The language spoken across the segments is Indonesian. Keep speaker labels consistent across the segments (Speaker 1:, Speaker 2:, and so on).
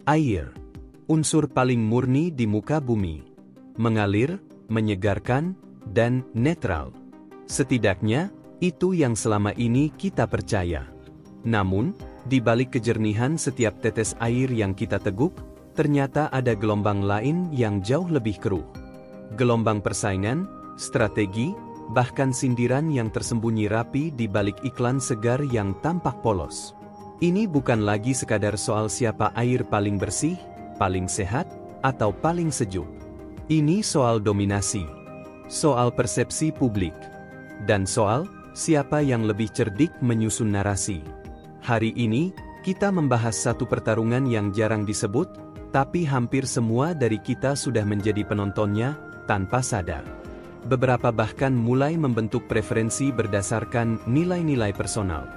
Speaker 1: Air, unsur paling murni di muka bumi. Mengalir, menyegarkan, dan netral. Setidaknya, itu yang selama ini kita percaya. Namun, di balik kejernihan setiap tetes air yang kita teguk, ternyata ada gelombang lain yang jauh lebih keruh. Gelombang persaingan, strategi, bahkan sindiran yang tersembunyi rapi di balik iklan segar yang tampak polos. Ini bukan lagi sekadar soal siapa air paling bersih, paling sehat, atau paling sejuk. Ini soal dominasi, soal persepsi publik, dan soal siapa yang lebih cerdik menyusun narasi. Hari ini, kita membahas satu pertarungan yang jarang disebut, tapi hampir semua dari kita sudah menjadi penontonnya, tanpa sadar. Beberapa bahkan mulai membentuk preferensi berdasarkan nilai-nilai personal.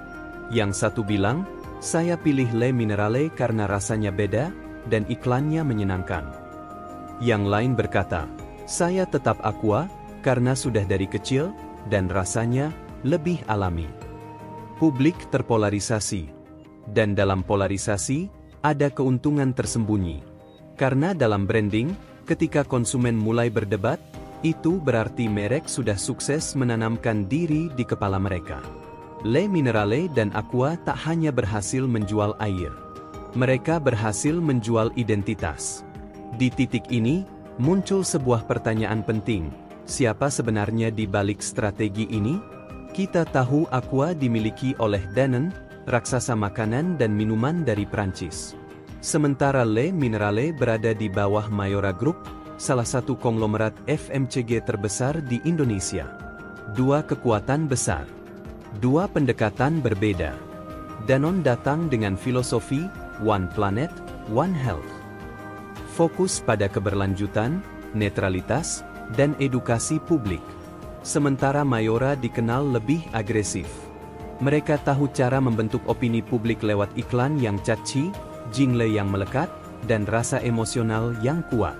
Speaker 1: Yang satu bilang, saya pilih Le Minerale karena rasanya beda, dan iklannya menyenangkan. Yang lain berkata, saya tetap Aqua, karena sudah dari kecil, dan rasanya lebih alami. Publik terpolarisasi. Dan dalam polarisasi, ada keuntungan tersembunyi. Karena dalam branding, ketika konsumen mulai berdebat, itu berarti merek sudah sukses menanamkan diri di kepala mereka. Le Minerale dan Aqua tak hanya berhasil menjual air. Mereka berhasil menjual identitas. Di titik ini, muncul sebuah pertanyaan penting. Siapa sebenarnya di balik strategi ini? Kita tahu Aqua dimiliki oleh Danone, raksasa makanan dan minuman dari Prancis. Sementara Le Minerale berada di bawah Mayora Group, salah satu konglomerat FMCG terbesar di Indonesia. Dua kekuatan besar. Dua pendekatan berbeda. Danone datang dengan filosofi One Planet, One Health. Fokus pada keberlanjutan, netralitas, dan edukasi publik. Sementara Mayora dikenal lebih agresif. Mereka tahu cara membentuk opini publik lewat iklan yang catchy, jingle yang melekat, dan rasa emosional yang kuat.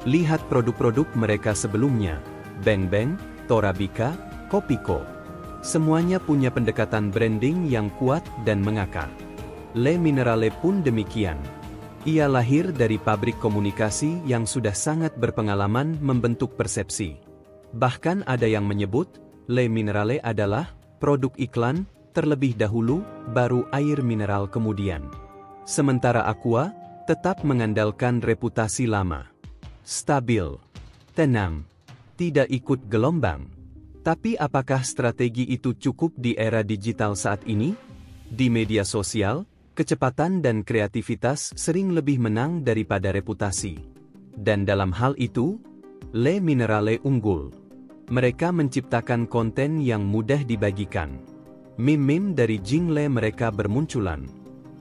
Speaker 1: Lihat produk-produk mereka sebelumnya, Bang Bang, Torabika, Kopiko. Semuanya punya pendekatan branding yang kuat dan mengakar. Le Minerale pun demikian. Ia lahir dari pabrik komunikasi yang sudah sangat berpengalaman membentuk persepsi. Bahkan ada yang menyebut, Le Minerale adalah produk iklan, terlebih dahulu, baru air mineral kemudian. Sementara Aqua, tetap mengandalkan reputasi lama. Stabil, tenang, tidak ikut gelombang. Tapi apakah strategi itu cukup di era digital saat ini? Di media sosial, kecepatan dan kreativitas sering lebih menang daripada reputasi. Dan dalam hal itu, Le Minerale unggul. Mereka menciptakan konten yang mudah dibagikan. Meme-meme dari jingle mereka bermunculan.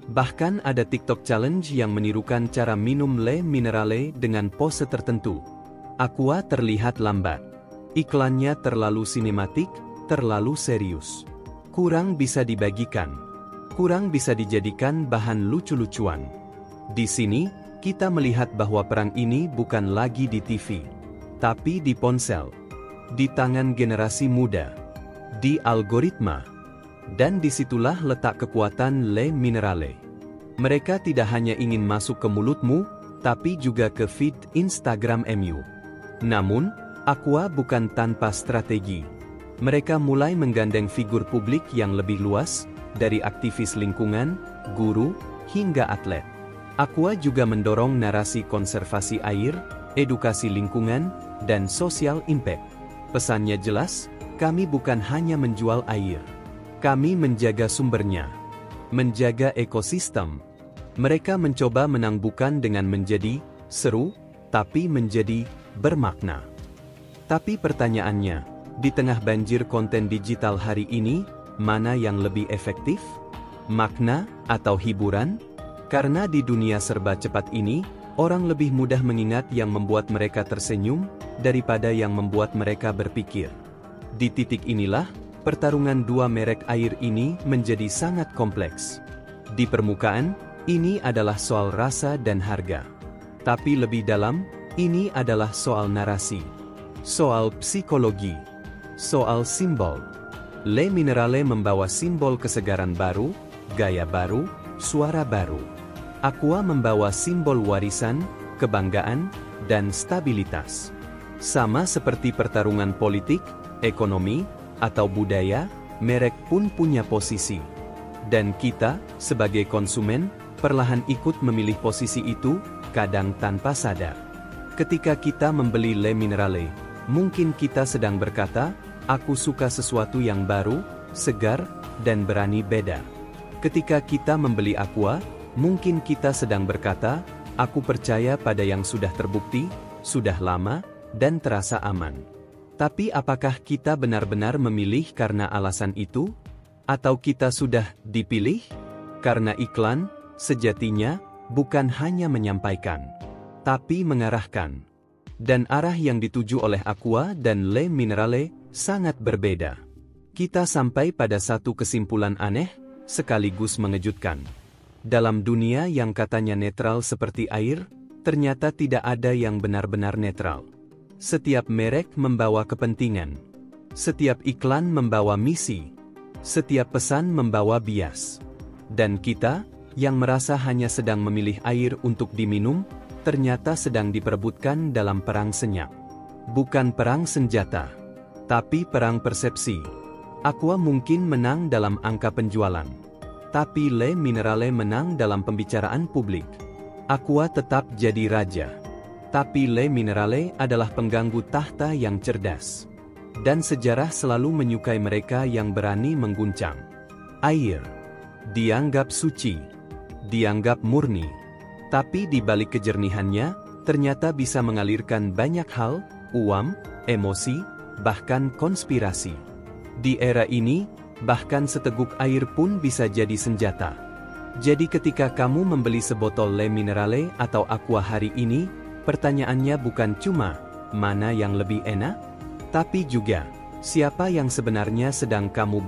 Speaker 1: Bahkan ada TikTok challenge yang menirukan cara minum Le Minerale dengan pose tertentu. Aqua terlihat lambat. Iklannya terlalu sinematik, terlalu serius. Kurang bisa dibagikan. Kurang bisa dijadikan bahan lucu-lucuan. Di sini, kita melihat bahwa perang ini bukan lagi di TV, tapi di ponsel, di tangan generasi muda, di algoritma. Dan disitulah letak kekuatan Le Minerale. Mereka tidak hanya ingin masuk ke mulutmu, tapi juga ke feed Instagram MU. Namun, Aqua bukan tanpa strategi. Mereka mulai menggandeng figur publik yang lebih luas, dari aktivis lingkungan, guru, hingga atlet. Aqua juga mendorong narasi konservasi air, edukasi lingkungan, dan social impact. Pesannya jelas, kami bukan hanya menjual air. Kami menjaga sumbernya. Menjaga ekosistem. Mereka mencoba menang bukan dengan menjadi seru, tapi menjadi bermakna. Tapi pertanyaannya, di tengah banjir konten digital hari ini, mana yang lebih efektif? Makna atau hiburan? Karena di dunia serba cepat ini, orang lebih mudah mengingat yang membuat mereka tersenyum, daripada yang membuat mereka berpikir. Di titik inilah, pertarungan dua merek air ini menjadi sangat kompleks. Di permukaan, ini adalah soal rasa dan harga. Tapi lebih dalam, ini adalah soal narasi. Soal psikologi. Soal simbol. Le Minerale membawa simbol kesegaran baru, gaya baru, suara baru. Aqua membawa simbol warisan, kebanggaan, dan stabilitas. Sama seperti pertarungan politik, ekonomi, atau budaya, merek pun punya posisi. Dan kita, sebagai konsumen, perlahan ikut memilih posisi itu, kadang tanpa sadar. Ketika kita membeli Le Minerale, mungkin kita sedang berkata, aku suka sesuatu yang baru, segar, dan berani beda. Ketika kita membeli Aqua, mungkin kita sedang berkata, aku percaya pada yang sudah terbukti, sudah lama, dan terasa aman. Tapi apakah kita benar-benar memilih karena alasan itu? Atau kita sudah dipilih? Karena iklan, sejatinya, bukan hanya menyampaikan, tapi mengarahkan. Dan arah yang dituju oleh Aqua dan Le Minerale sangat berbeda. Kita sampai pada satu kesimpulan aneh, sekaligus mengejutkan. Dalam dunia yang katanya netral seperti air, ternyata tidak ada yang benar-benar netral. Setiap merek membawa kepentingan. Setiap iklan membawa misi. Setiap pesan membawa bias. Dan kita, yang merasa hanya sedang memilih air untuk diminum, ternyata sedang diperebutkan dalam perang senyap. Bukan perang senjata, tapi perang persepsi. Aqua mungkin menang dalam angka penjualan, tapi Le Minerale menang dalam pembicaraan publik. Aqua tetap jadi raja, tapi Le Minerale adalah pengganggu tahta yang cerdas. Dan sejarah selalu menyukai mereka yang berani mengguncang. Air dianggap suci, dianggap murni, tapi di balik kejernihannya, ternyata bisa mengalirkan banyak hal, uam, emosi, bahkan konspirasi. Di era ini, bahkan seteguk air pun bisa jadi senjata. Jadi ketika kamu membeli sebotol Le Minerale atau Aqua hari ini, pertanyaannya bukan cuma, mana yang lebih enak? Tapi juga, siapa yang sebenarnya sedang kamu